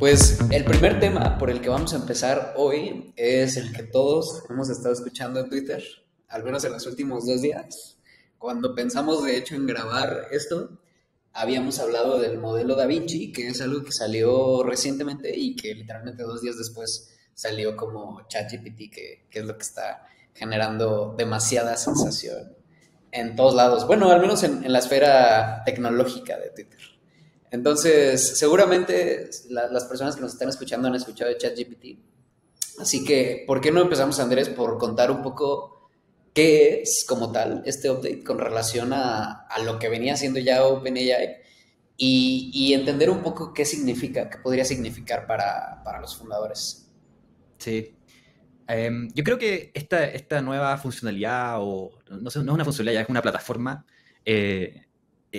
Pues el primer tema por el que vamos a empezar hoy es el que todos hemos estado escuchando en Twitter, al menos en los últimos 2 días. Cuando pensamos de hecho en grabar esto, habíamos hablado del modelo Da Vinci, que es algo que salió recientemente y que literalmente 2 días después salió como ChatGPT, que es lo que está generando demasiada sensación en todos lados. Bueno, al menos en la esfera tecnológica de Twitter. Entonces, seguramente las personas que nos están escuchando han escuchado de ChatGPT. Así que, ¿por qué no empezamos, Andrés, por contar un poco qué es como tal este update con relación a lo que venía haciendo ya OpenAI y entender un poco qué significa, qué podría significar para los fundadores? Sí. Yo creo que esta nueva funcionalidad, o no sé, no es una funcionalidad, es una plataforma,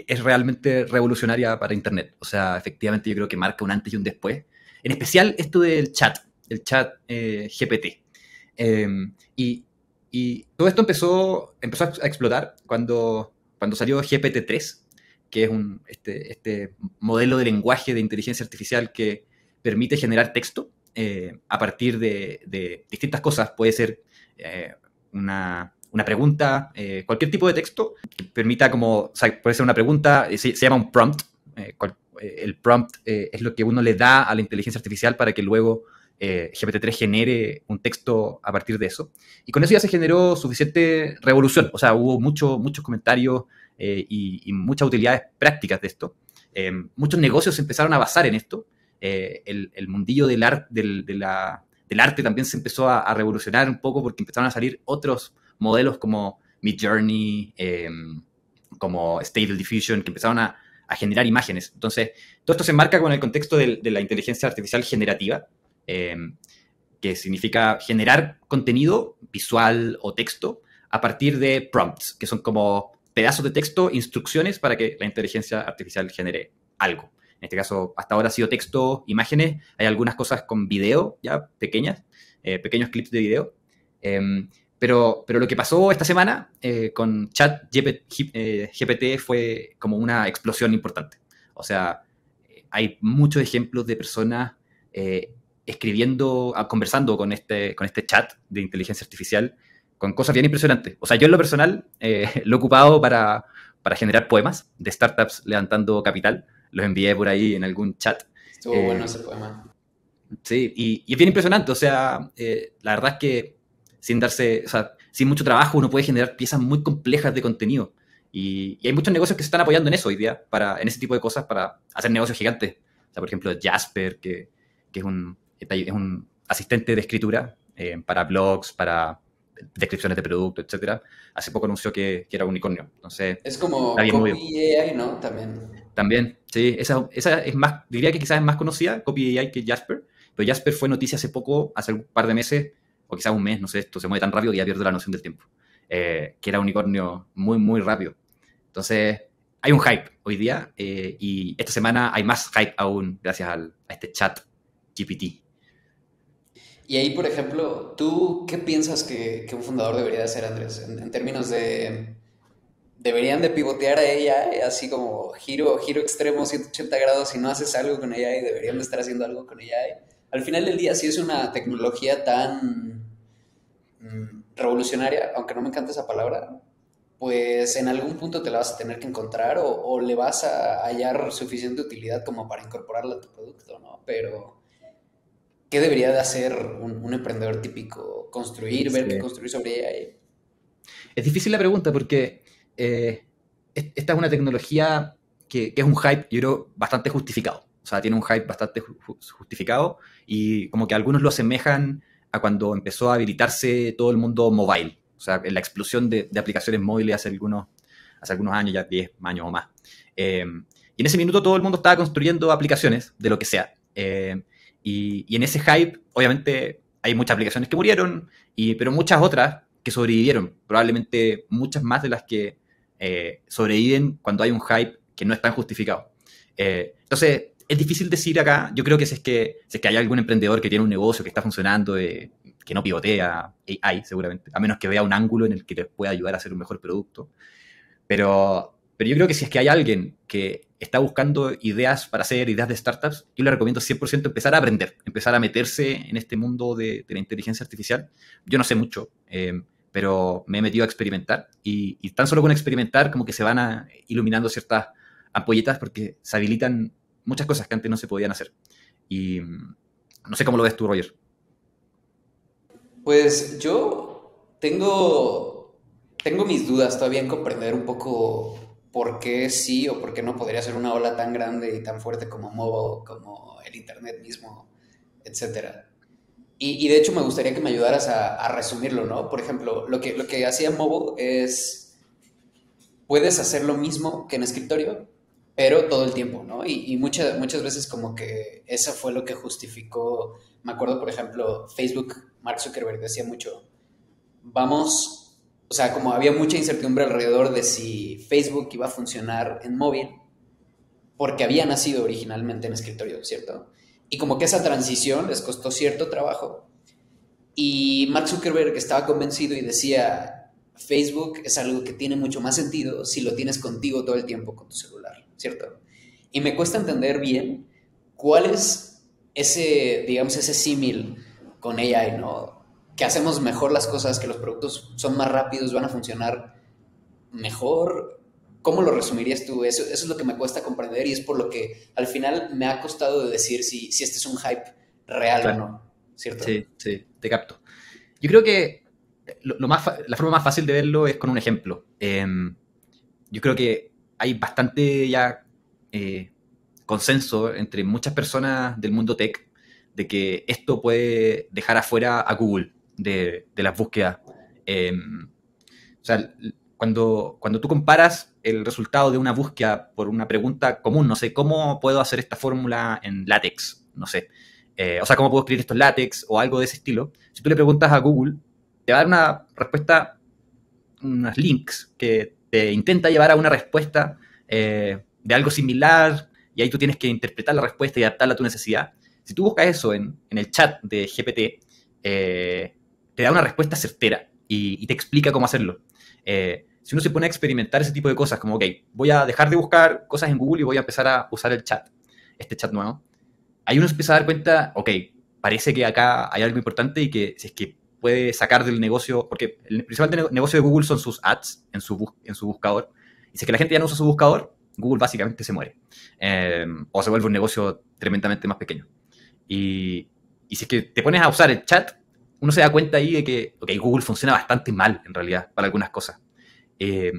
es realmente revolucionaria para Internet. O sea, efectivamente yo creo que marca un antes y un después. En especial esto del chat, el chat GPT. Eh, y, y todo esto empezó a explotar cuando salió GPT-3, que es este modelo de lenguaje de inteligencia artificial que permite generar texto a partir de distintas cosas. Puede ser una pregunta, cualquier tipo de texto que permita o sea, puede ser una pregunta, se llama un prompt. El prompt es lo que uno le da a la inteligencia artificial para que luego GPT-3 genere un texto a partir de eso. Y con eso ya se generó suficiente revolución. O sea, hubo muchos comentarios y muchas utilidades prácticas de esto. Muchos negocios se empezaron a basar en esto. El mundillo del arte también se empezó a revolucionar un poco porque empezaron a salir otros modelos como Midjourney, como Stable Diffusion, que empezaron a generar imágenes. Entonces, todo esto se enmarca con el contexto de la inteligencia artificial generativa, eh, que significa generar contenido visual o texto a partir de prompts, que son como pedazos de texto, instrucciones para que la inteligencia artificial genere algo. En este caso, hasta ahora ha sido texto, imágenes, hay algunas cosas con video, ya pequeños clips de video. Pero lo que pasó esta semana con GPT fue como una explosión importante. O sea, hay muchos ejemplos de personas escribiendo, conversando con este chat de inteligencia artificial con cosas bien impresionantes. O sea, yo en lo personal lo he ocupado para generar poemas de startups levantando capital. Los envié por ahí en algún chat. Estuvo bueno ese poema. Sí, y es bien impresionante. O sea, la verdad es que o sea, sin mucho trabajo uno puede generar piezas muy complejas de contenido. Y hay muchos negocios que se están apoyando en eso hoy día, en ese tipo de cosas, para hacer negocios gigantes. O sea, por ejemplo, Jasper, que es un asistente de escritura para blogs, para descripciones de productos, etcétera. Hace poco anunció que era unicornio. Entonces, Es está como bien movido. Copy AI, ¿no? También. También, sí, esa es más, diría que quizás es más conocida, Copy AI, que Jasper, pero Jasper fue noticia hace poco, hace un par de meses, o quizás un mes, no sé, esto se mueve tan rápido que ya pierdo la noción del tiempo, que era un unicornio muy, muy rápido. Entonces, hay un hype hoy día, y esta semana hay más hype aún gracias a este chat GPT. Y ahí, por ejemplo, ¿tú qué piensas que un fundador debería de hacer, Andrés? En términos de, ¿deberían de pivotear a AI así como giro extremo 180 grados si no haces algo con AI? ¿Deberían de estar haciendo algo con AI? Al final del día, si es una tecnología tan revolucionaria, aunque no me encanta esa palabra, pues en algún punto te la vas a tener que encontrar o le vas a hallar suficiente utilidad como para incorporarla a tu producto, ¿no? Pero ¿qué debería de hacer un emprendedor típico? Construir, ver qué Sí. construir sobre AI. Es difícil la pregunta porque esta es una tecnología que es un hype, yo creo, bastante justificado. O sea, tiene un hype bastante justificado y como que algunos lo asemejan a cuando empezó a habilitarse todo el mundo mobile. O sea, en la explosión de aplicaciones móviles hace algunos años, ya 10 años o más. Y en ese minuto todo el mundo estaba construyendo aplicaciones de lo que sea. Y en ese hype, obviamente, hay muchas aplicaciones que murieron, pero muchas otras que sobrevivieron. Probablemente muchas más de las que sobreviven cuando hay un hype que no es tan justificado. Entonces, es difícil decir acá. Yo creo que si es que hay algún emprendedor que tiene un negocio que está funcionando, que no pivotea, hay seguramente, a menos que vea un ángulo en el que les pueda ayudar a hacer un mejor producto. Pero Pero yo creo que si es que hay alguien que está buscando ideas para hacer ideas de startups, yo le recomiendo 100% empezar a aprender, empezar a meterse en este mundo de la inteligencia artificial. Yo no sé mucho, pero me he metido a experimentar y tan solo con experimentar como que se van iluminando ciertas ampolletas porque se habilitan muchas cosas que antes no se podían hacer. Y no sé cómo lo ves tú, Roger. Pues yo tengo mis dudas todavía en comprender un poco por qué sí o por qué no podría ser una ola tan grande y tan fuerte como mobile, como el internet mismo, etcétera. Y de hecho me gustaría que me ayudaras a resumirlo, ¿no? Por ejemplo, lo que hacía mobile es, puedes hacer lo mismo que en escritorio, pero todo el tiempo, ¿no? Y muchas veces como que eso fue lo que justificó, me acuerdo, por ejemplo, Facebook, Mark Zuckerberg decía mucho, vamos, o sea, como había mucha incertidumbre alrededor de si Facebook iba a funcionar en móvil, porque había nacido originalmente en escritorio, ¿cierto? Y como que esa transición les costó cierto trabajo. Y Mark Zuckerberg estaba convencido y decía, Facebook es algo que tiene mucho más sentido si lo tienes contigo todo el tiempo con tu celular, ¿cierto? Y me cuesta entender bien cuál es ese, digamos, ese símil con AI, ¿no? Que hacemos mejor las cosas, que los productos son más rápidos, van a funcionar mejor. ¿Cómo lo resumirías tú? Eso es lo que me cuesta comprender y es por lo que al final me ha costado de decir si este es un hype real o Claro. no, ¿cierto? Sí, sí, te capto. Yo creo que la forma más fácil de verlo es con un ejemplo. Yo creo que hay bastante ya eh, consenso entre muchas personas del mundo tech de que esto puede dejar afuera a Google de las búsquedas. O sea, cuando tú comparas el resultado de una búsqueda por una pregunta común, no sé, ¿cómo puedo hacer esta fórmula en látex? No sé. O sea, ¿cómo puedo escribir estos látex o algo de ese estilo? Si tú le preguntas a Google, te va a dar una respuesta, unos links que te intenta llevar a una respuesta de algo similar y ahí tú tienes que interpretar la respuesta y adaptarla a tu necesidad. Si tú buscas eso en el chat de GPT, te da una respuesta certera y te explica cómo hacerlo. Si uno se pone a experimentar ese tipo de cosas, como, ok, voy a dejar de buscar cosas en Google y voy a empezar a usar el chat, este chat nuevo, ahí uno se empieza a dar cuenta, ok, parece que acá hay algo importante y que si es que puede sacar del negocio, porque el principal negocio de Google son sus ads en su buscador, y si es que la gente ya no usa su buscador, Google básicamente se muere, o se vuelve un negocio tremendamente más pequeño. Y, y si es que te pones a usar el chat, uno se da cuenta ahí de que okay, Google funciona bastante mal en realidad para algunas cosas. Eh,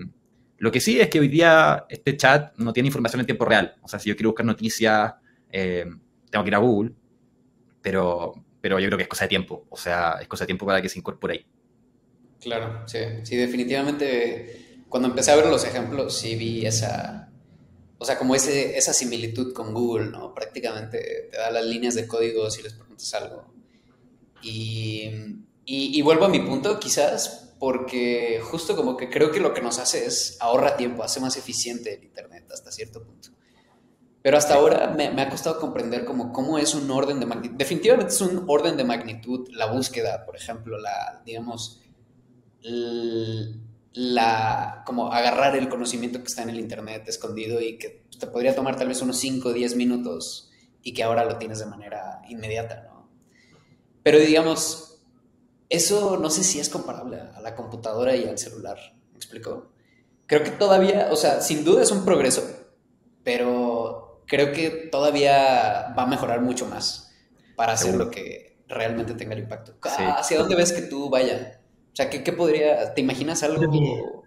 lo que sí es que hoy día este chat no tiene información en tiempo real. O sea, si yo quiero buscar noticias, eh, tengo que ir a Google, pero yo creo que es cosa de tiempo. O sea, es cosa de tiempo para que se incorpore ahí. Claro, sí, sí, definitivamente. Cuando empecé a ver los ejemplos, sí vi esa, o sea, como esa similitud con Google, ¿no? Prácticamente te da las líneas de código si les preguntas algo. Y, y vuelvo a mi punto, quizás, porque justo como que creo que lo que nos hace es ahorra tiempo, hace más eficiente el Internet hasta cierto punto. Pero hasta Sí. ahora me ha costado comprender como cómo es un orden de magnitud. Definitivamente es un orden de magnitud la búsqueda, por ejemplo, la, digamos, como agarrar el conocimiento que está en el internet escondido y que te podría tomar tal vez unos 5 o 10 minutos y que ahora lo tienes de manera inmediata, ¿no? Pero digamos, eso no sé si es comparable a la computadora y al celular, ¿me explico? Creo que todavía, o sea, sin duda es un progreso, pero creo que todavía va a mejorar mucho más para hacer lo Seguro. que realmente tenga el impacto. Sí. ¿Hacia dónde ves que tú vaya? O sea, ¿qué podría, te imaginas Creo que algo?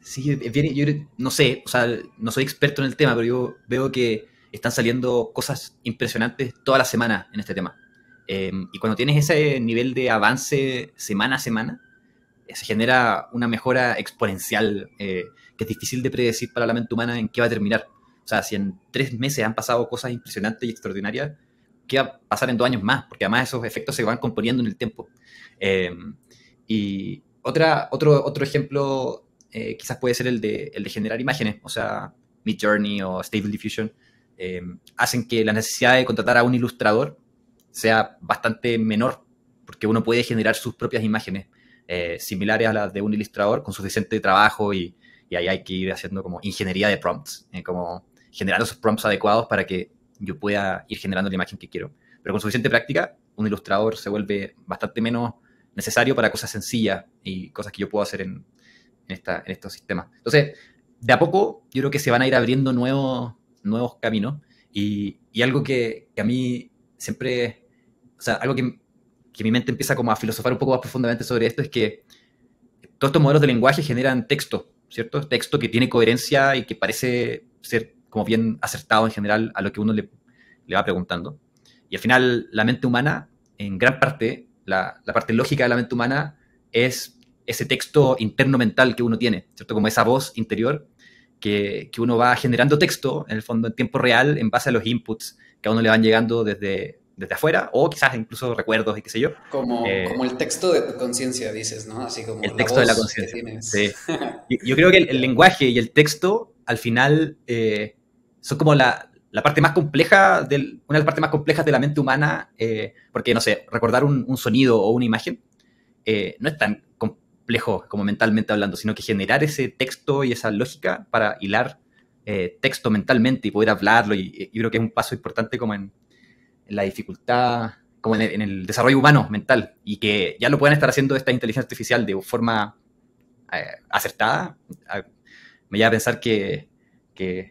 sí, yo no sé, o sea, no soy experto en el tema, pero yo veo que están saliendo cosas impresionantes toda la semana en este tema. Y cuando tienes ese nivel de avance semana a semana, se genera una mejora exponencial que es difícil de predecir para la mente humana en qué va a terminar. O sea, si en 3 meses han pasado cosas impresionantes y extraordinarias, ¿qué va a pasar en 2 años más? Porque además esos efectos se van componiendo en el tiempo. Eh, y otro ejemplo quizás puede ser el de generar imágenes, o sea, Midjourney o Stable Diffusion, eh, hacen que la necesidad de contratar a un ilustrador sea bastante menor, porque uno puede generar sus propias imágenes similares a las de un ilustrador con suficiente trabajo y y ahí hay que ir haciendo como ingeniería de prompts, como generando esos prompts adecuados para que yo pueda ir generando la imagen que quiero. Pero con suficiente práctica, un ilustrador se vuelve bastante menos necesario para cosas sencillas y cosas que yo puedo hacer en estos sistemas. Entonces, de a poco, yo creo que se van a ir abriendo nuevos caminos y algo que a mí siempre, o sea, algo que mi mente empieza como a filosofar un poco más profundamente sobre esto es que todos estos modelos de lenguaje generan texto, ¿cierto? Texto que tiene coherencia y que parece ser como bien acertado en general a lo que uno le va preguntando. Y al final, la mente humana, en gran parte, la parte lógica de la mente humana es ese texto interno mental que uno tiene, ¿cierto? Como esa voz interior que uno va generando texto, en el fondo, en tiempo real, en base a los inputs que a uno le van llegando desde afuera, o quizás incluso recuerdos y qué sé yo. Como el texto de tu conciencia, dices, ¿no? Así como El la texto de la voz que conciencia. tienes. Sí. Yo creo que el lenguaje y el texto, al final, son como la parte más compleja, una de las partes más complejas de la mente humana, porque, no sé, recordar un sonido o una imagen no es tan complejo como mentalmente hablando, sino que generar ese texto y esa lógica para hilar texto mentalmente y poder hablarlo, y yo creo que es un paso importante como en la dificultad, como en el desarrollo humano, mental, y que ya lo puedan estar haciendo esta inteligencia artificial de forma acertada, me lleva a pensar que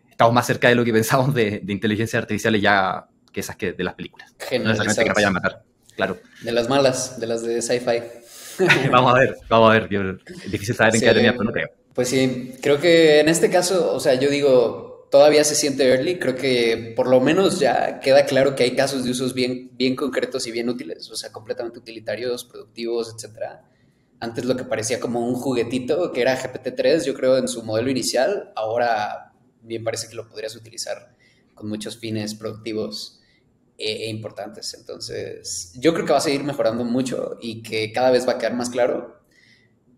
estamos más cerca de lo que pensamos de inteligencias artificiales ya que esas que de las películas. No necesariamente que nos vayan a matar, claro. De las malas, de las de sci-fi. Vamos a ver. Es difícil saber en qué terminar, pero no creo. Pues sí, creo que en este caso, o sea, yo digo, todavía se siente early, creo que por lo menos ya queda claro que hay casos de usos bien concretos y bien útiles, o sea, completamente utilitarios, productivos, etcétera. Antes lo que parecía como un juguetito, que era GPT-3, yo creo en su modelo inicial, ahora bien parece que lo podrías utilizar con muchos fines productivos e importantes. Entonces, yo creo que va a seguir mejorando mucho y que cada vez va a quedar más claro,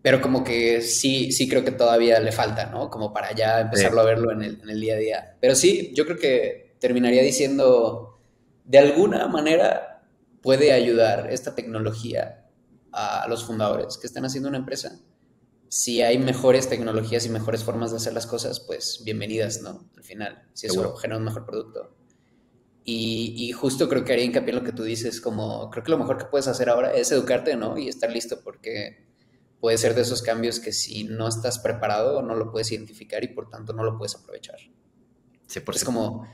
pero como que sí creo que todavía le falta, ¿no? Como para ya empezarlo a verlo en el día a día. Pero sí, yo creo que terminaría diciendo, de alguna manera puede ayudar esta tecnología a los fundadores que están haciendo una empresa. Si hay mejores tecnologías y mejores formas de hacer las cosas, pues bienvenidas, ¿no? Al final, si eso genera un mejor producto. Y justo creo que haría hincapié en lo que tú dices, como creo que lo mejor que puedes hacer ahora es educarte, ¿no? Y estar listo, porque puede ser de esos cambios que si no estás preparado no lo puedes identificar y por tanto no lo puedes aprovechar. 100%. Es como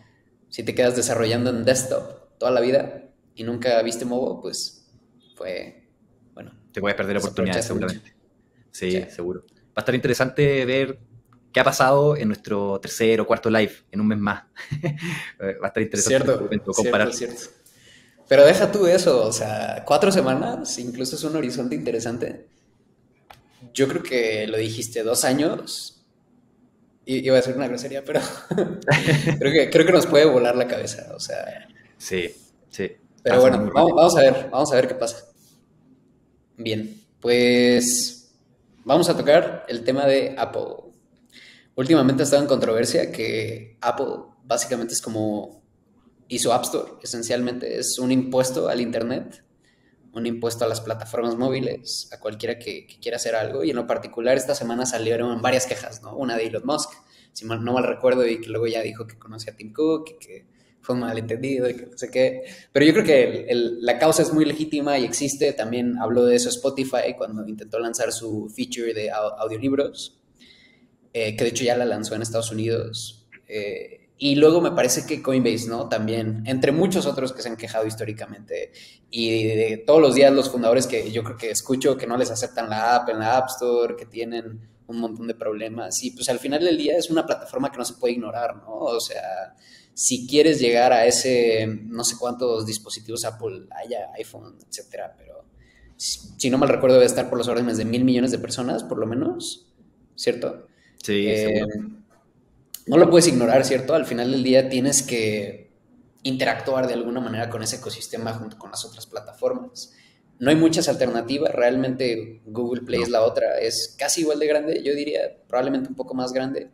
si te quedas desarrollando en desktop toda la vida y nunca viste mobile, pues fue, bueno. Te puedes perder oportunidades seguramente. Sí, Sí, seguro. Va a estar interesante ver qué ha pasado en nuestro tercer o cuarto live en un mes más. Va a estar interesante cierto, momento, comparar. Cierto. Pero deja tú eso, o sea, 4 semanas, incluso es un horizonte interesante. Yo creo que lo dijiste, 2 años. Iba a ser una grosería, pero creo que nos puede volar la cabeza, o sea. Sí. Pero bueno, vamos a ver qué pasa. Bien, pues vamos a tocar el tema de Apple. Últimamente ha estado en controversia que Apple básicamente es como hizo App Store, esencialmente es un impuesto al Internet, un impuesto a las plataformas móviles, a cualquiera que quiera hacer algo, y en lo particular esta semana salieron varias quejas, ¿no? Una de Elon Musk, si no mal recuerdo, y que luego ya dijo que conoce a Tim Cook, y que fue un malentendido, y que no sé qué, pero yo creo que la causa es muy legítima y existe. También habló de eso Spotify cuando intentó lanzar su feature de audiolibros, que de hecho ya la lanzó en Estados Unidos. Y luego me parece que Coinbase, ¿no? También, entre muchos otros que se han quejado históricamente. Y de todos los días los fundadores que yo creo que escucho que no les aceptan la app en la App Store, que tienen un montón de problemas. Y pues al final del día es una plataforma que no se puede ignorar, ¿no? O sea, si quieres llegar a ese, no sé cuántos dispositivos Apple haya, iPhone, etcétera, pero si no mal recuerdo debe estar por los órdenes de 1,000 millones de personas, por lo menos, ¿cierto? Sí, seguro. No lo puedes ignorar, ¿cierto? Al final del día tienes que interactuar de alguna manera con ese ecosistema junto con las otras plataformas. No hay muchas alternativas, realmente Google Play es la otra, es casi igual de grande, yo diría, probablemente un poco más grande,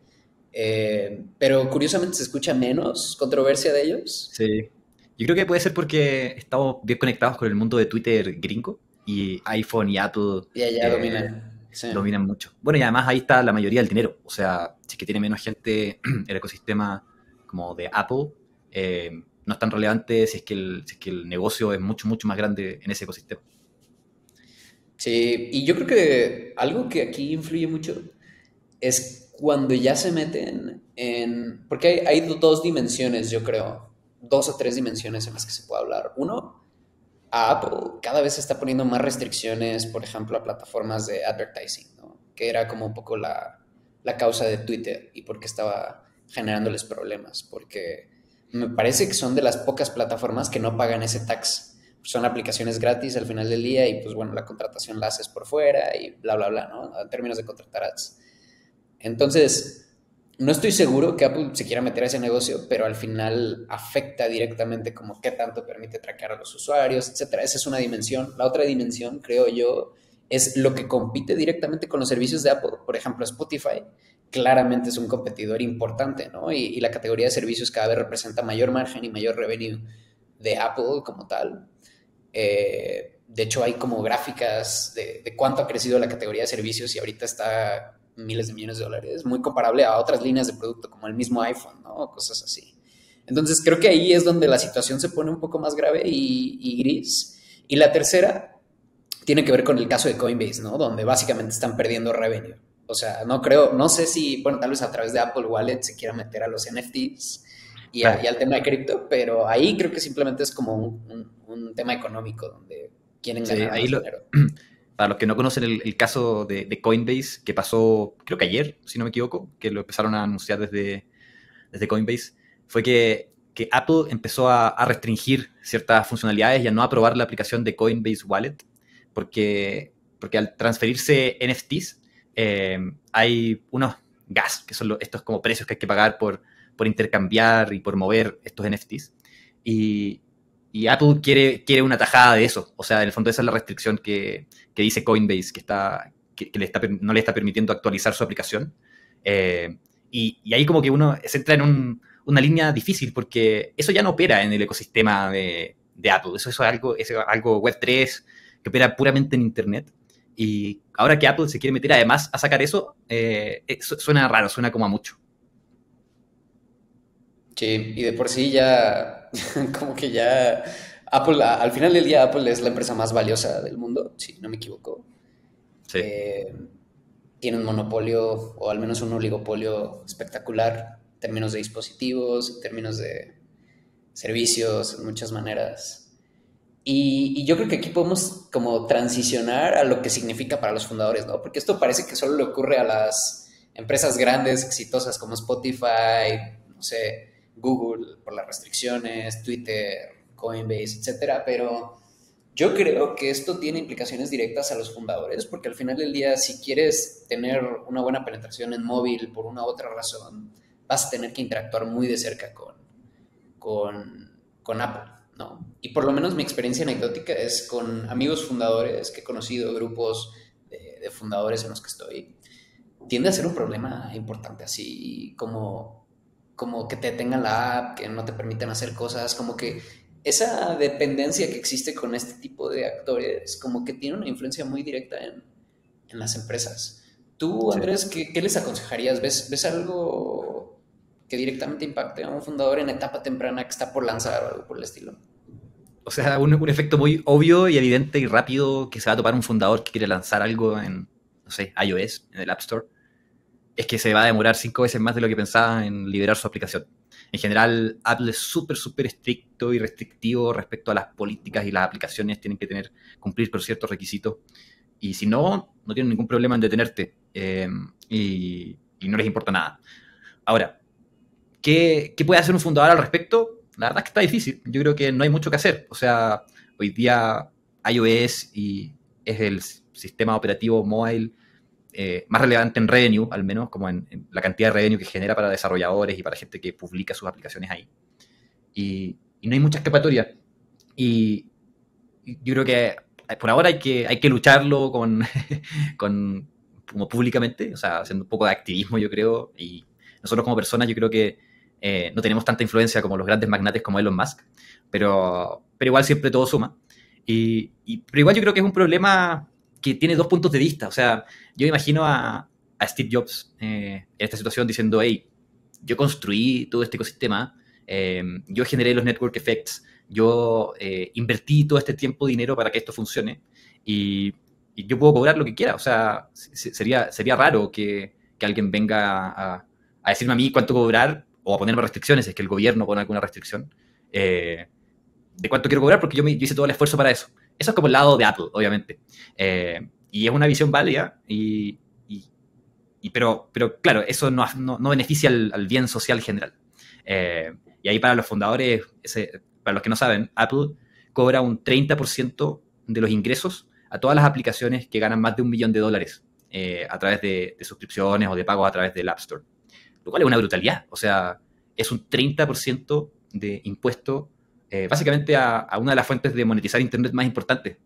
pero curiosamente se escucha menos controversia de ellos. Sí, yo creo que puede ser porque estamos bien conectados con el mundo de Twitter gringo y iPhone y Apple Y allá dominan. Sí. dominan mucho. Bueno, y además ahí está la mayoría del dinero. O sea, si es que tiene menos gente el ecosistema como de Apple, no es tan relevante si es que el negocio es mucho, mucho más grande en ese ecosistema. Sí, y yo creo que algo que aquí influye mucho es cuando ya se meten en... Porque hay dos dimensiones, yo creo, dos o tres dimensiones en las que se puede hablar. Uno, a Apple cada vez se está poniendo más restricciones, por ejemplo, a plataformas de advertising, ¿no? Que era como un poco la causa de Twitter y por qué estaba generándoles problemas, porque me parece que son de las pocas plataformas que no pagan ese tax. Son aplicaciones gratis al final del día y pues bueno, la contratación la haces por fuera y bla, bla, bla, ¿no? En términos de contratar ads. Entonces, no estoy seguro que Apple se quiera meter a ese negocio, pero al final afecta directamente como qué tanto permite traquear a los usuarios, etcétera. Esa es una dimensión. La otra dimensión, creo yo, es lo que compite directamente con los servicios de Apple. Por ejemplo, Spotify claramente es un competidor importante, ¿no? Y la categoría de servicios cada vez representa mayor margen y mayor revenue de Apple como tal. De hecho, hay como gráficas de cuánto ha crecido la categoría de servicios y ahorita está miles de millones de dólares, muy comparable a otras líneas de producto como el mismo iPhone, ¿no? O cosas así. Entonces, creo que ahí es donde la situación se pone un poco más grave y gris. Y la tercera tiene que ver con el caso de Coinbase, ¿no? Donde básicamente están perdiendo revenue. O sea, no creo, no sé si, bueno, tal vez a través de Apple Wallet se quiera meter a los NFTs y Claro. al tema de cripto, pero ahí creo que simplemente es como un tema económico donde quieren Sí, ganar ahí más dinero. para los que no conocen el caso de Coinbase, que pasó, creo que ayer, si no me equivoco, que lo empezaron a anunciar desde Coinbase, fue que Apple empezó a restringir ciertas funcionalidades y a no aprobar la aplicación de Coinbase Wallet, porque al transferirse NFTs, hay unos gas, que son estos como precios que hay que pagar por intercambiar y por mover estos NFTs. Y, y Apple quiere una tajada de eso. O sea, en el fondo esa es la restricción que dice Coinbase, que no le está permitiendo actualizar su aplicación. Y ahí como que uno se entra en una línea difícil, porque eso ya no opera en el ecosistema de Apple. Eso es algo Web3 que opera puramente en Internet. Y ahora que Apple se quiere meter además a sacar eso, suena raro, suena como a mucho. Sí, y de por sí ya, como que ya, Apple, al final del día Apple es la empresa más valiosa del mundo, si no me equivoco. Sí. Eh, Tiene un monopolio o al menos un oligopolio espectacular en términos de dispositivos, en términos de servicios, en muchas maneras. Y yo creo que aquí podemos como transicionar a lo que significa para los fundadores, ¿no? Porque esto parece que solo le ocurre a las empresas grandes, exitosas como Spotify, no sé, Google por las restricciones, Twitter, Coinbase, etcétera, pero yo creo que esto tiene implicaciones directas a los fundadores, porque al final del día, si quieres tener una buena penetración en móvil por una u otra razón, vas a tener que interactuar muy de cerca con Apple, ¿no? Y por lo menos mi experiencia anecdótica es con amigos fundadores que he conocido, grupos de fundadores en los que estoy. Tiende a ser un problema importante, así como que te detengan la app, que no te permiten hacer cosas, como que esa dependencia que existe con este tipo de actores, como que tiene una influencia muy directa en las empresas. Tú, Sí. Andrés, ¿qué les aconsejarías? ¿Ves algo que directamente impacte a un fundador en etapa temprana que está por lanzar o algo por el estilo? O sea, un efecto muy obvio y evidente y rápido que se va a topar un fundador que quiere lanzar algo en, no sé, iOS, en el App Store, es que se va a demorar 5 veces más de lo que pensaba en liberar su aplicación. En general, Apple es súper, súper estricto y restrictivo respecto a las políticas y las aplicaciones tienen que cumplir con ciertos requisitos. Y si no, no tienen ningún problema en detenerte y no les importa nada. Ahora, ¿qué puede hacer un fundador al respecto? La verdad es que está difícil. Yo creo que no hay mucho que hacer. O sea, hoy día iOS es el sistema operativo móvil más relevante en revenue, al menos, como en la cantidad de revenue que genera para desarrolladores y para gente que publica sus aplicaciones ahí. Y no hay mucha escapatoria. Y, y yo creo que por ahora hay que lucharlo con, como públicamente, o sea, haciendo un poco de activismo, yo creo. Y nosotros como personas, yo creo que no tenemos tanta influencia como los grandes magnates como Elon Musk, pero igual siempre todo suma. Pero igual yo creo que es un problema que tiene dos puntos de vista. O sea, yo imagino a Steve Jobs en esta situación diciendo, hey, yo construí todo este ecosistema, yo generé los network effects, yo invertí todo este tiempo, dinero para que esto funcione y yo puedo cobrar lo que quiera. O sea, sería raro que alguien venga a decirme a mí cuánto cobrar o a ponerme restricciones, si es que el gobierno pone alguna restricción, de cuánto quiero cobrar, porque yo hice todo el esfuerzo para eso. Eso es como el lado de Apple, obviamente. Y es una visión válida, pero claro, eso no beneficia al bien social general. Y ahí para los fundadores, para los que no saben, Apple cobra un 30% de los ingresos a todas las aplicaciones que ganan más de $1 millón a través de suscripciones o de pagos a través del App Store. Lo cual es una brutalidad. O sea, es un 30% de impuesto básicamente a una de las fuentes de monetizar Internet más importantes.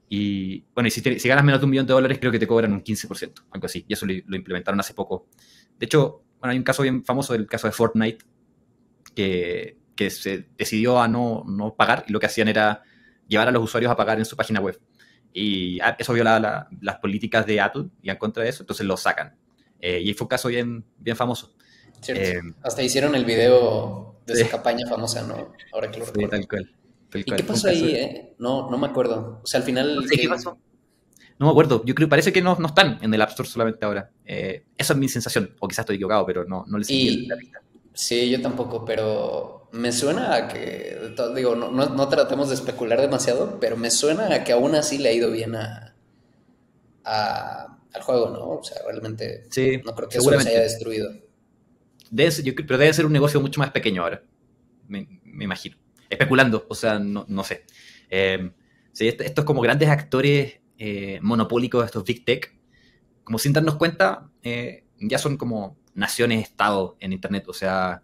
Y bueno, y si ganas menos de $1 millón, creo que te cobran un 15%, algo así. Y eso lo implementaron hace poco. De hecho, bueno, hay un caso bien famoso, el caso de Fortnite, que se decidió a no pagar, y lo que hacían era llevar a los usuarios a pagar en su página web. Y eso violaba las políticas de Apple, y en contra de eso, entonces lo sacan. Y fue un caso bien famoso. Cierto. Hasta hicieron el video de Sí. su campaña famosa, ¿no? Ahora que lo Sí, recuerdo. tal cual. ¿Y qué pasó ahí, No me acuerdo. O sea, al final... No sé qué pasó. No me acuerdo. Yo creo que parece que no están en el App Store solamente ahora. Esa es mi sensación. O quizás estoy equivocado, pero no le seguí la pista. Sí, yo tampoco, pero me suena a que, digo, no tratemos de especular demasiado, pero me suena a que aún así le ha ido bien al juego, ¿no? O sea, realmente Sí, no creo que eso se haya seguramente. destruido. Pero debe ser un negocio mucho más pequeño ahora. Me imagino. Especulando, o sea, no sé. Sí, estos como grandes actores monopólicos, estos Big Tech, como sin darnos cuenta, ya son como naciones-estado en Internet. O sea,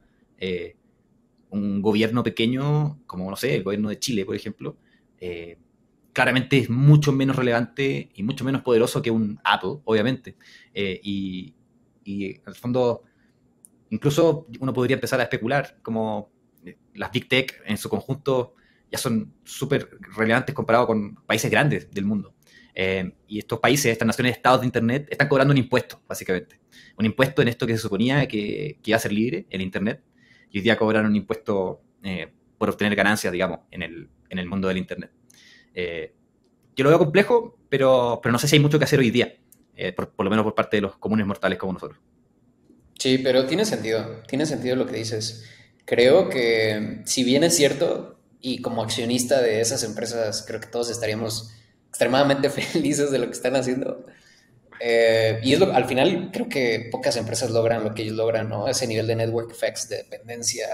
un gobierno pequeño, como, no sé, el gobierno de Chile, por ejemplo, claramente es mucho menos relevante y mucho menos poderoso que un Apple, obviamente. En el fondo, incluso uno podría empezar a especular como las Big Tech en su conjunto ya son súper relevantes comparado con países grandes del mundo. Y estos países, estas naciones estados de Internet, están cobrando un impuesto, básicamente. Un impuesto en esto que se suponía que iba a ser libre, el Internet, y hoy día cobran un impuesto por obtener ganancias, digamos, en el mundo del Internet. Yo lo veo complejo, pero no sé si hay mucho que hacer hoy día, por lo menos por parte de los comunes mortales como nosotros. Sí, pero tiene sentido lo que dices. Creo que si bien es cierto, y como accionista de esas empresas, creo que todos estaríamos extremadamente felices de lo que están haciendo. Y al final creo que pocas empresas logran lo que ellos logran, ¿no? Ese nivel de network effects, de dependencia,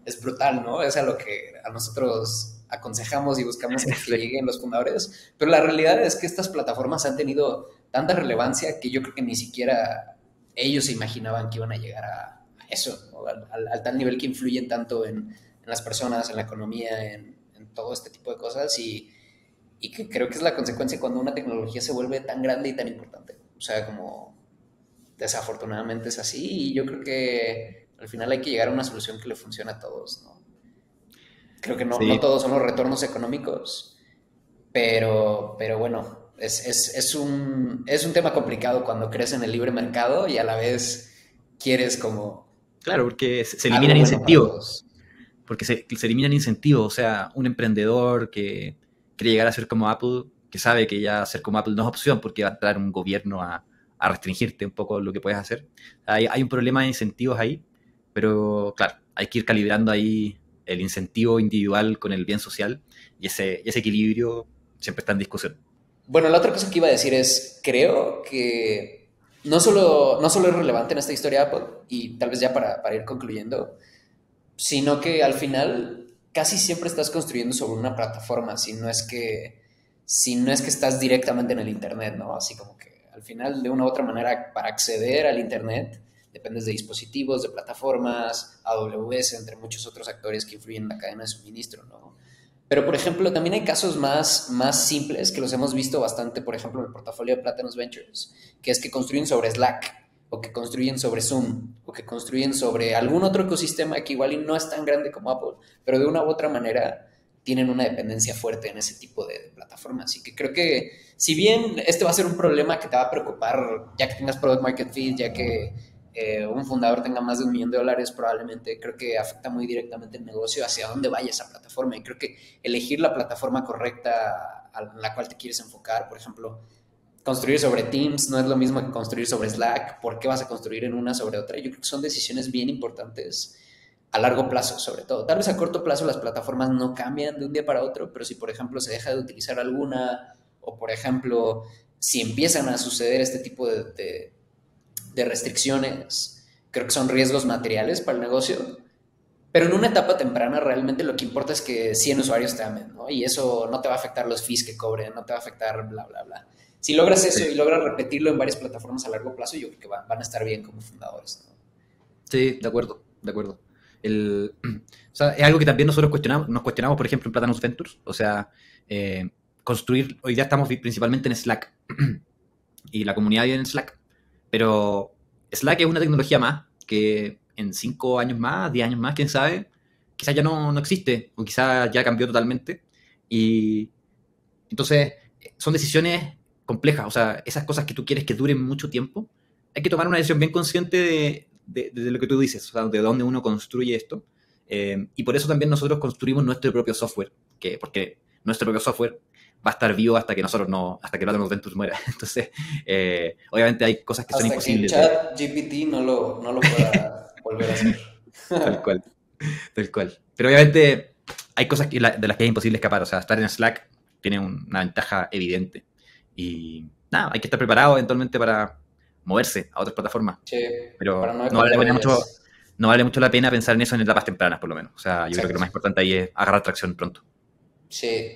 es brutal, ¿no? Es a lo que a nosotros aconsejamos y buscamos que Sí, lleguen los fundadores. Pero la realidad es que estas plataformas han tenido tanta relevancia que yo creo que ni siquiera ellos se imaginaban que iban a llegar a eso, ¿no? Al tal nivel que influyen tanto en las personas, en la economía, en todo este tipo de cosas y que creo que es la consecuencia cuando una tecnología se vuelve tan grande y tan importante. O sea, como desafortunadamente es así y yo creo que al final hay que llegar a una solución que le funcione a todos, ¿no? Creo que no sí, todos son los retornos económicos, pero bueno, es un tema complicado cuando crees en el libre mercado y a la vez quieres como claro, porque se algo eliminan bueno para incentivos. todos. Porque se eliminan incentivos. O sea, un emprendedor que quiere llegar a ser como Apple, que sabe que ya ser como Apple no es opción porque va a entrar un gobierno a restringirte un poco lo que puedes hacer. Hay un problema de incentivos ahí, pero claro, hay que ir calibrando ahí el incentivo individual con el bien social y ese equilibrio siempre está en discusión. Bueno, la otra cosa que iba a decir es, creo que no solo es relevante en esta historia Apple, y tal vez ya para ir concluyendo, sino que al final casi siempre estás construyendo sobre una plataforma, si no es que estás directamente en el Internet, ¿no? Así como que al final, de una u otra manera, para acceder al Internet, dependes de dispositivos, de plataformas, AWS, entre muchos otros actores que influyen en la cadena de suministro, ¿no? Pero, por ejemplo, también hay casos más simples que los hemos visto bastante, por ejemplo, en el portafolio de Platinum Ventures, que es que construyen sobre Slack, o que construyen sobre Zoom, o que construyen sobre algún otro ecosistema que igual y no es tan grande como Apple, pero de una u otra manera tienen una dependencia fuerte en ese tipo de plataformas. Así que creo que si bien este va a ser un problema que te va a preocupar ya que tengas Product Market Fit, ya que un fundador tenga más de $1,000,000, probablemente creo que afecta muy directamente el negocio hacia dónde vaya esa plataforma. Y creo que elegir la plataforma correcta a la cual te quieres enfocar, por ejemplo, construir sobre Teams no es lo mismo que construir sobre Slack. ¿Por qué vas a construir en una sobre otra? Yo creo que son decisiones bien importantes a largo plazo, sobre todo. Tal vez a corto plazo las plataformas no cambian de un día para otro, pero si, por ejemplo, se deja de utilizar alguna, o, por ejemplo, si empiezan a suceder este tipo de restricciones, creo que son riesgos materiales para el negocio. Pero en una etapa temprana realmente lo que importa es que 100 usuarios te amen, ¿no? Y eso no te va a afectar los fees que cobren, no te va a afectar bla, bla, bla. Si logras eso Sí, y logras repetirlo en varias plataformas a largo plazo, yo creo que van a estar bien como fundadores, ¿no? sí, de acuerdo, de acuerdo. O sea, es algo que también nosotros nos cuestionamos, por ejemplo, en Platanus Ventures. O sea, construir, hoy día estamos principalmente en Slack y la comunidad vive en Slack, pero Slack es una tecnología más que en 5 años más, 10 años más, quién sabe, quizás ya no existe o quizás ya cambió totalmente. Y entonces son decisiones complejas, o sea, esas cosas que tú quieres que duren mucho tiempo, hay que tomar una decisión bien consciente de lo que tú dices, o sea, de dónde uno construye esto. Y por eso también nosotros construimos nuestro propio software, porque nuestro propio software va a estar vivo hasta que nosotros no, hasta que Platinum Ventures muera. Entonces, obviamente hay cosas que son Hasta que imposibles de, ChatGPT no lo pueda volver a hacer. tal cual, tal cual. Pero obviamente hay cosas de las que es imposible escapar, o sea, estar en Slack tiene una ventaja evidente. Y nada, hay que estar preparado eventualmente para moverse a otras plataformas. Sí, para Pero no depender de ellas. no vale mucho la pena pensar en eso en etapas tempranas, por lo menos. O sea, yo creo que lo Exacto. más importante ahí es agarrar tracción pronto. Sí.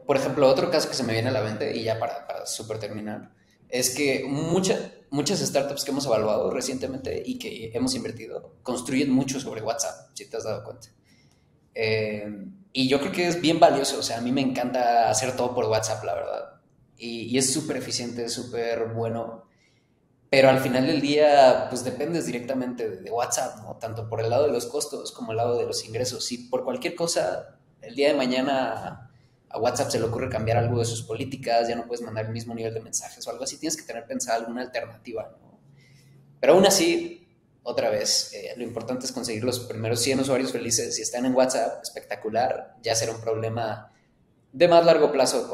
Por ejemplo, otro caso que se me viene a la mente, y ya para súper terminar, es que muchas startups que hemos evaluado recientemente y que hemos invertido construyen mucho sobre WhatsApp, si te has dado cuenta. Y yo creo que es bien valioso, o sea, a mí me encanta hacer todo por WhatsApp, la verdad. Y es súper eficiente, es súper bueno, pero al final del día, pues dependes directamente de WhatsApp, ¿no? Tanto por el lado de los costos como el lado de los ingresos. Si por cualquier cosa, el día de mañana a WhatsApp se le ocurre cambiar algo de sus políticas, ya no puedes mandar el mismo nivel de mensajes o algo así, tienes que tener pensada alguna alternativa, ¿no? Pero aún así, otra vez, lo importante es conseguir los primeros 100 usuarios felices. Si están en WhatsApp, espectacular, ya será un problema de más largo plazo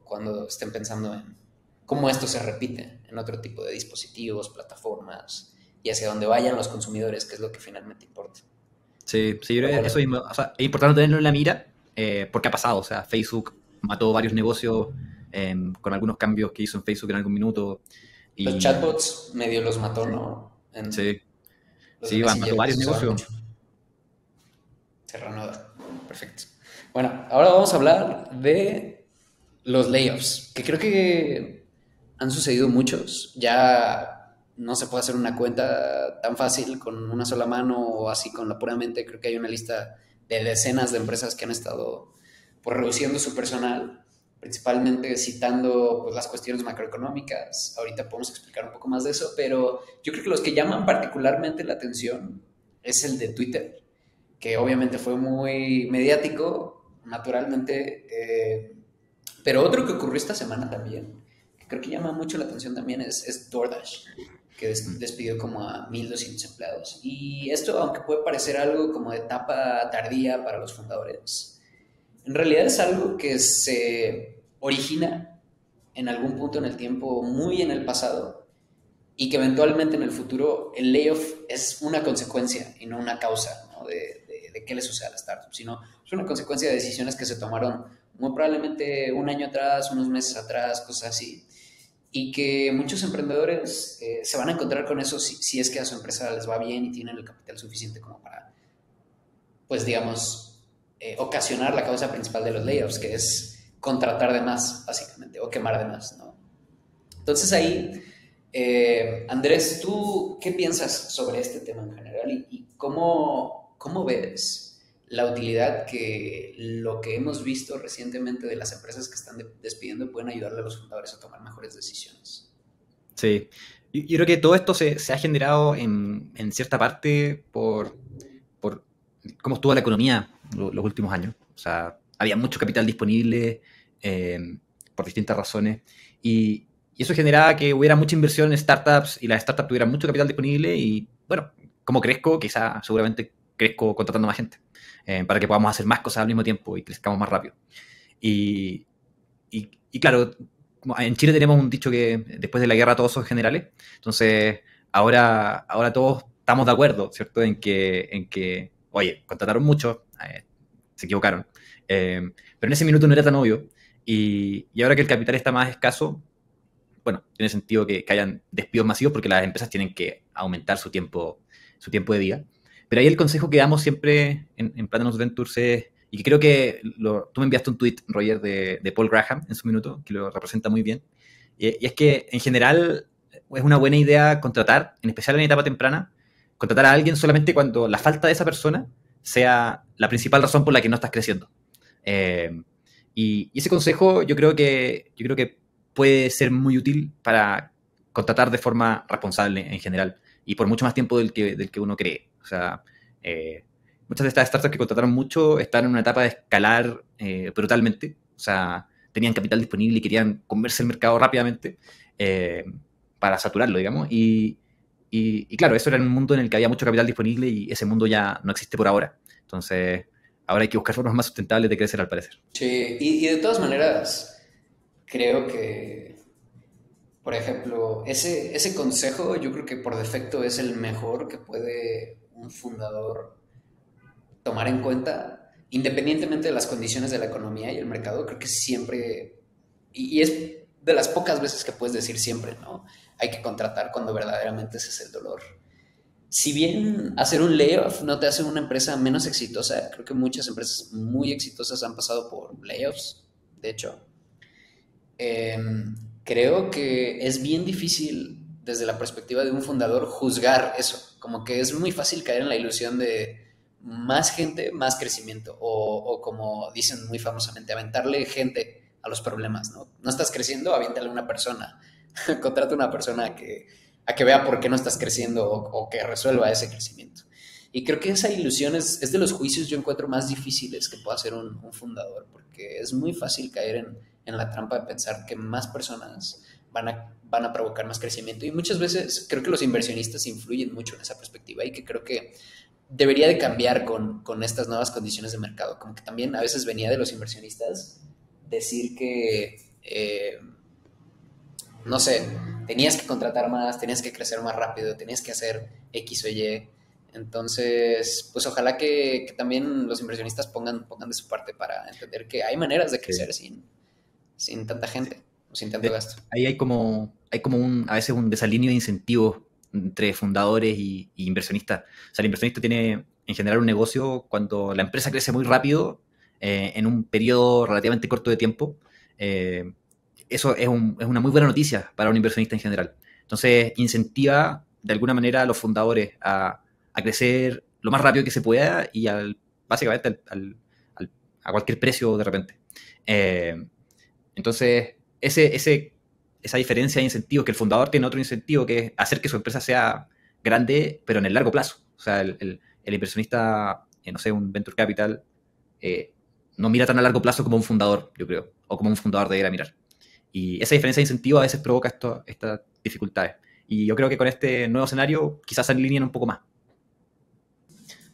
cuando estén pensando en cómo esto se repite en otro tipo de dispositivos, plataformas y hacia dónde vayan los consumidores, que es lo que finalmente importa. Sí, sí, yo Pero creo que bueno, eso mismo. O sea, es importante tenerlo en la mira porque ha pasado. O sea, Facebook mató varios negocios con algunos cambios que hizo en Facebook en algún minuto. los Y chatbots medio los mató, sí, ¿no? En sí, los de sí, mató Messenger que varios se usaban negocios. mucho. Terranova. Perfecto. Bueno, ahora vamos a hablar de los layoffs, que creo que han sucedido muchos. Ya no se puede hacer una cuenta tan fácil con una sola mano o así con la pura mente. Creo que hay una lista de decenas de empresas que han estado pues, reduciendo su personal, principalmente citando pues, las cuestiones macroeconómicas. Ahorita podemos explicar un poco más de eso, pero yo creo que los que llaman particularmente la atención es el de Twitter, que obviamente fue muy mediático, naturalmente, pero otro que ocurrió esta semana también, que creo que llama mucho la atención también, es DoorDash, que Mm. despidió como a 1,200 empleados. Y esto, aunque puede parecer algo como de etapa tardía para los fundadores, en realidad es algo que se origina en algún punto en el tiempo, muy en el pasado, y que eventualmente en el futuro el layoff es una consecuencia y no una causa, ¿no? de qué le sucede a la startup, sino es una consecuencia de decisiones que se tomaron muy probablemente un año atrás, unos meses atrás, cosas así, y que muchos emprendedores se van a encontrar con eso si es que a su empresa les va bien y tienen el capital suficiente como para, pues digamos, ocasionar la causa principal de los layoffs, que es contratar de más, básicamente, o quemar de más, ¿no? Entonces ahí, Andrés, ¿tú qué piensas sobre este tema en general y cómo ves la utilidad que lo que hemos visto recientemente de las empresas que están despidiendo pueden ayudarle a los fundadores a tomar mejores decisiones? Sí. Yo creo que todo esto se ha generado en cierta parte por cómo estuvo la economía los últimos años. O sea, había mucho capital disponible por distintas razones. Y eso generaba que hubiera mucha inversión en startups y las startups tuvieran mucho capital disponible y, bueno, como crezco, quizá seguramente crezco contratando más gente para que podamos hacer más cosas al mismo tiempo y crezcamos más rápido. Y, y claro, en Chile tenemos un dicho que después de la guerra todos son generales, entonces ahora todos estamos de acuerdo, ¿cierto? En que oye, contrataron mucho, se equivocaron, pero en ese minuto no era tan obvio y ahora que el capital está más escaso, bueno, tiene sentido que hayan despidos masivos porque las empresas tienen que aumentar su tiempo de vida. Pero ahí el consejo que damos siempre en Platinum Ventures es, y que creo que tú me enviaste un tweet, Roger, de Paul Graham en su minuto, que lo representa muy bien, y es que en general es una buena idea contratar, en especial en etapa temprana, contratar a alguien solamente cuando la falta de esa persona sea la principal razón por la que no estás creciendo. Y ese consejo yo creo que puede ser muy útil para contratar de forma responsable en general y por mucho más tiempo del que uno cree. O sea, muchas de estas startups que contrataron mucho están en una etapa de escalar brutalmente. O sea, tenían capital disponible y querían comerse el mercado rápidamente para saturarlo, digamos. Y claro, eso era un mundo en el que había mucho capital disponible y ese mundo ya no existe por ahora. Entonces, ahora hay que buscar formas más sustentables de crecer, al parecer. Sí, y de todas maneras, creo que, por ejemplo, ese consejo yo creo que por defecto es el mejor que puede un fundador tomar en cuenta, independientemente de las condiciones de la economía y el mercado. Creo que siempre, y es de las pocas veces que puedes decir siempre, ¿no? Hay que contratar cuando verdaderamente ese es el dolor. Si bien hacer un layoff no te hace una empresa menos exitosa, creo que muchas empresas muy exitosas han pasado por layoffs, de hecho. Eh, Creo que es bien difícil desde la perspectiva de un fundador juzgar eso, como que es muy fácil caer en la ilusión de más gente, más crecimiento, o como dicen muy famosamente, aventarle gente a los problemas, ¿no? No estás creciendo, aviéntale a una persona, contrata a una persona a que vea por qué no estás creciendo o que resuelva ese crecimiento. Y creo que esa ilusión es de los juicios yo encuentro más difíciles que pueda hacer un fundador, porque es muy fácil caer en la trampa de pensar que más personas van a provocar más crecimiento. Y muchas veces creo que los inversionistas influyen mucho en esa perspectiva y que creo que debería de cambiar con estas nuevas condiciones de mercado. Como que también a veces venía de los inversionistas decir que, no sé, tenías que contratar más, tenías que crecer más rápido, tenías que hacer X o Y. Entonces, pues ojalá que también los inversionistas pongan de su parte para entender que hay maneras de Sí. crecer sin tanta Sí. gente o sin tanto gasto. Ahí hay como a veces un desalineo de incentivos entre fundadores y inversionistas. O sea, el inversionista tiene en general un negocio cuando la empresa crece muy rápido en un periodo relativamente corto de tiempo. eh, Eso es una muy buena noticia para un inversionista en general. Entonces, incentiva de alguna manera a los fundadores a crecer lo más rápido que se pueda y básicamente a cualquier precio de repente. Eh, entonces, esa diferencia de incentivos, que el fundador tiene otro incentivo, que es hacer que su empresa sea grande, pero en el largo plazo. O sea, el inversionista, no sé, un venture capital, eh, no mira tan a largo plazo como un fundador, yo creo, o como un fundador debería mirar. Y esa diferencia de incentivo a veces provoca estas dificultades. Y yo creo que con este nuevo escenario quizás se alinean un poco más.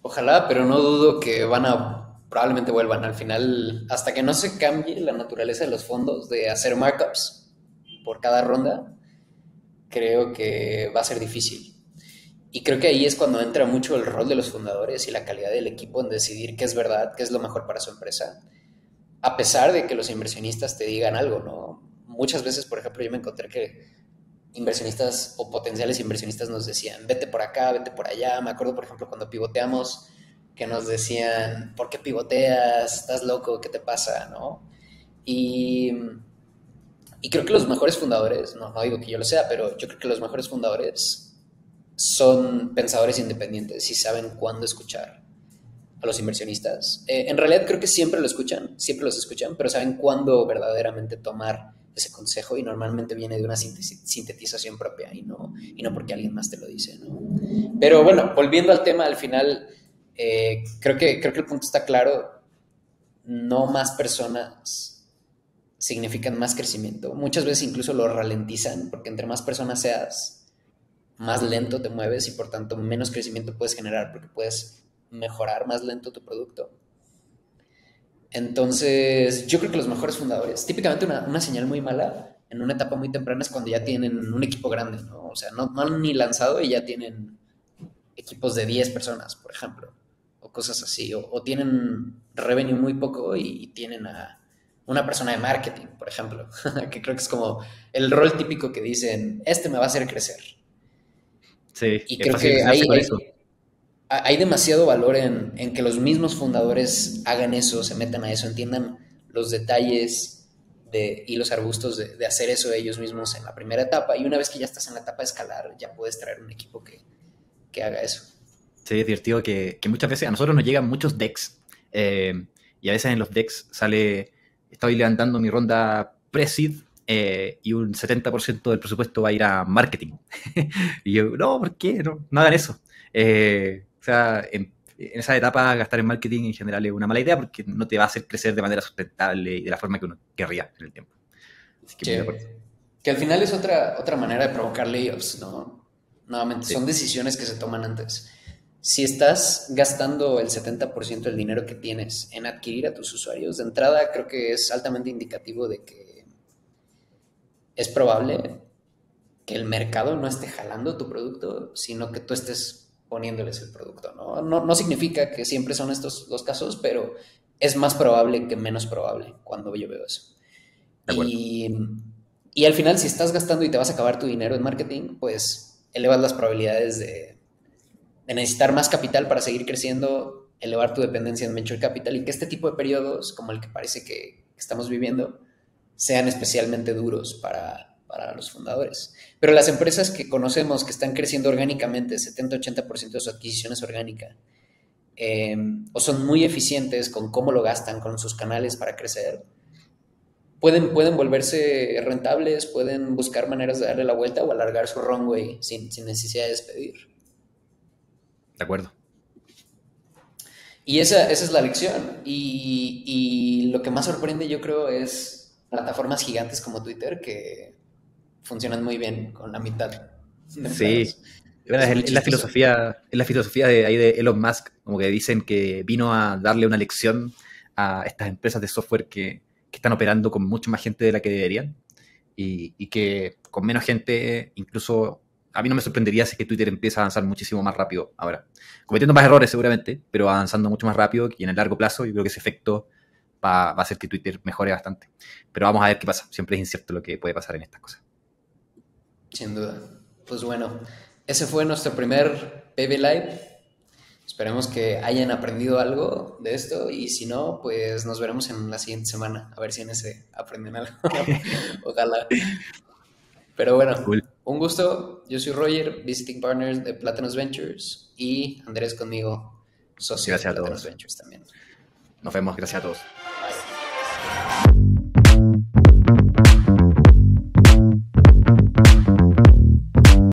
Ojalá, pero no dudo que probablemente vuelvan al final, hasta que no se cambie la naturaleza de los fondos de hacer markups por cada ronda, creo que va a ser difícil. Y creo que ahí es cuando entra mucho el rol de los fundadores y la calidad del equipo en decidir qué es verdad, qué es lo mejor para su empresa, a pesar de que los inversionistas te digan algo, ¿no? Muchas veces, por ejemplo, yo me encontré que inversionistas o potenciales inversionistas nos decían, vete por acá, vete por allá. Me acuerdo, por ejemplo, cuando pivoteamos, que nos decían, ¿por qué pivoteas? ¿Estás loco? ¿Qué te pasa? ¿No? Y, y creo que los mejores fundadores, no digo que yo lo sea, pero yo creo que los mejores fundadores son pensadores independientes y saben cuándo escuchar a los inversionistas. En realidad creo que siempre los escuchan, pero saben cuándo verdaderamente tomar ese consejo y normalmente viene de una sintetización propia y no porque alguien más te lo dice, ¿no? Pero bueno, volviendo al tema al final, creo que el punto está claro. no más personas significan más crecimiento. Muchas veces incluso lo ralentizan, porque entre más personas seas, más lento te mueves y por tanto menos crecimiento puedes generar, porque puedes mejorar más lento tu producto. Entonces, yo creo que los mejores fundadores, típicamente una señal muy mala en una etapa muy temprana es cuando ya tienen un equipo grande, ¿no? O sea, no han ni lanzado y ya tienen equipos de 10 personas, por ejemplo, o cosas así, o tienen revenue muy poco y tienen a una persona de marketing, por ejemplo, que creo que es como el rol típico que dicen, este me va a hacer crecer. Sí, Y es creo fácil que quedarse con eso. hay demasiado valor en que los mismos fundadores hagan eso, se metan a eso, entiendan los detalles y los arbustos de hacer eso ellos mismos en la primera etapa. Y una vez que ya estás en la etapa de escalar, ya puedes traer un equipo que haga eso. Sí, es divertido que muchas veces a nosotros nos llegan muchos decks y a veces en los decks sale, estoy levantando mi ronda pre-seed y un 70% del presupuesto va a ir a marketing. Y yo, no, ¿por qué? No hagan eso. O sea, en esa etapa gastar en marketing en general es una mala idea porque no te va a hacer crecer de manera sustentable y de la forma que uno querría en el tiempo. Así que muy de acuerdo. Que al final es otra manera de provocar layoffs, ¿no? Nuevamente, Sí, son decisiones que se toman antes. Si estás gastando el 70% del dinero que tienes en adquirir a tus usuarios, de entrada creo que es altamente indicativo de que es probable que el mercado no esté jalando tu producto, sino que tú estés poniéndoles el producto, ¿no? No significa que siempre son estos los casos, pero es más probable que menos probable cuando yo veo eso. de acuerdo. Y, y al final, si estás gastando y te vas a acabar tu dinero en marketing, pues elevas las probabilidades de necesitar más capital para seguir creciendo, elevar tu dependencia en venture capital y que este tipo de periodos, como el que parece que estamos viviendo, sean especialmente duros para los fundadores. Pero las empresas que conocemos que están creciendo orgánicamente, 70-80% de su adquisición es orgánica, o son muy eficientes con cómo lo gastan, con sus canales para crecer, pueden volverse rentables, pueden buscar maneras de darle la vuelta o alargar su runway sin necesidad de despedir. De acuerdo. Y esa es la lección. Y lo que más sorprende, yo creo, es plataformas gigantes como Twitter que funcionan muy bien con la mitad de Sí, empleados. bueno, Es muy chistoso. es la filosofía de, ahí de Elon Musk, como que dicen que vino a darle una lección a estas empresas de software que están operando con mucho más gente de la que deberían y que con menos gente, incluso a mí no me sorprendería si es que Twitter empieza a avanzar muchísimo más rápido ahora, cometiendo más errores seguramente, pero avanzando mucho más rápido y en el largo plazo yo creo que ese efecto va a hacer que Twitter mejore bastante. Pero vamos a ver qué pasa, siempre es incierto lo que puede pasar en estas cosas. Sin duda. Pues bueno, ese fue nuestro primer PB Live. Esperemos que hayan aprendido algo de esto y si no, pues nos veremos en la siguiente semana. A ver si en ese aprenden algo. Ojalá. Pero bueno, Cool. un gusto. Yo soy Roger, Visiting Partner de Platinum Ventures y Andrés conmigo, socio de Gracias a Platinum todos. Ventures también. Nos vemos, gracias a todos. Bye.